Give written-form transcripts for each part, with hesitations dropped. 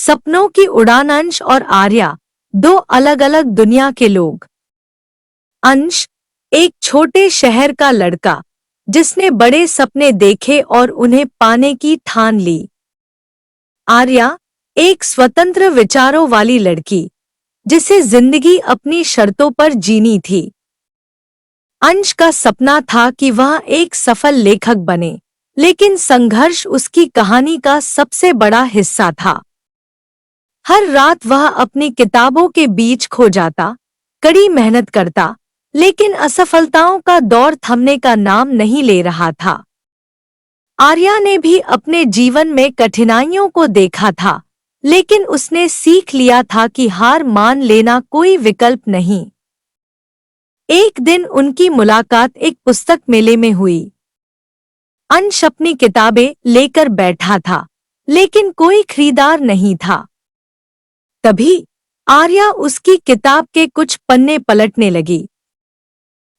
सपनों की उड़ान। अंश और आर्या, दो अलग अलग दुनिया के लोग। अंश एक छोटे शहर का लड़का जिसने बड़े सपने देखे और उन्हें पाने की ठान ली। आर्या एक स्वतंत्र विचारों वाली लड़की जिसे जिंदगी अपनी शर्तों पर जीनी थी। अंश का सपना था कि वह एक सफल लेखक बने, लेकिन संघर्ष उसकी कहानी का सबसे बड़ा हिस्सा था। हर रात वह अपनी किताबों के बीच खो जाता, कड़ी मेहनत करता, लेकिन असफलताओं का दौर थमने का नाम नहीं ले रहा था। आर्या ने भी अपने जीवन में कठिनाइयों को देखा था, लेकिन उसने सीख लिया था कि हार मान लेना कोई विकल्प नहीं। एक दिन उनकी मुलाकात एक पुस्तक मेले में हुई। अंश अपनी किताबें लेकर बैठा था, लेकिन कोई खरीदार नहीं था। तभी आर्या उसकी किताब के कुछ पन्ने पलटने लगी।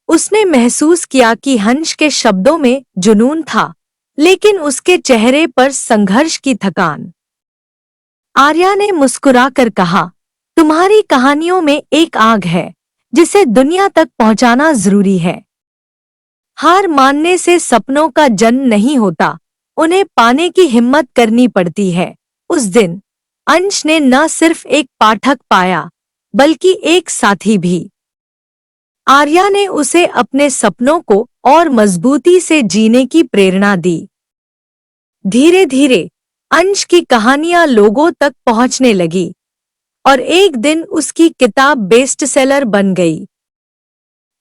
उसने महसूस किया कि हंस के शब्दों में जुनून था, लेकिन उसके चेहरे पर संघर्ष की थकान। आर्या ने मुस्कुराकर कहा, तुम्हारी कहानियों में एक आग है जिसे दुनिया तक पहुंचाना जरूरी है। हार मानने से सपनों का जन्म नहीं होता, उन्हें पाने की हिम्मत करनी पड़ती है। उस दिन अंश ने न सिर्फ एक पाठक पाया, बल्कि एक साथी भी। आर्या ने उसे अपने सपनों को और मजबूती से जीने की प्रेरणा दी। धीरे धीरे अंश की कहानियां लोगों तक पहुंचने लगी और एक दिन उसकी किताब बेस्टसेलर बन गई।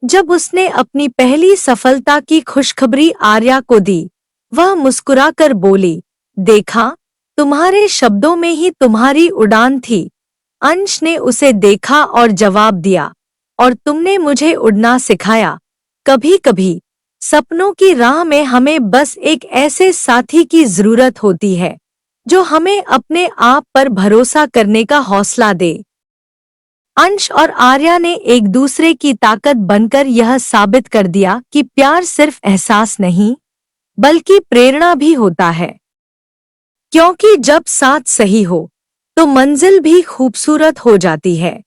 जब उसने अपनी पहली सफलता की खुशखबरी आर्या को दी, वह मुस्कुराकर बोली, देखा, तुम्हारे शब्दों में ही तुम्हारी उड़ान थी। अंश ने उसे देखा और जवाब दिया, और तुमने मुझे उड़ना सिखाया। कभी कभी सपनों की राह में हमें बस एक ऐसे साथी की जरूरत होती है जो हमें अपने आप पर भरोसा करने का हौसला दे। अंश और आर्या ने एक दूसरे की ताकत बनकर यह साबित कर दिया कि प्यार सिर्फ एहसास नहीं, बल्कि प्रेरणा भी होता है। क्योंकि जब साथ सही हो, तो मंजिल भी खूबसूरत हो जाती है।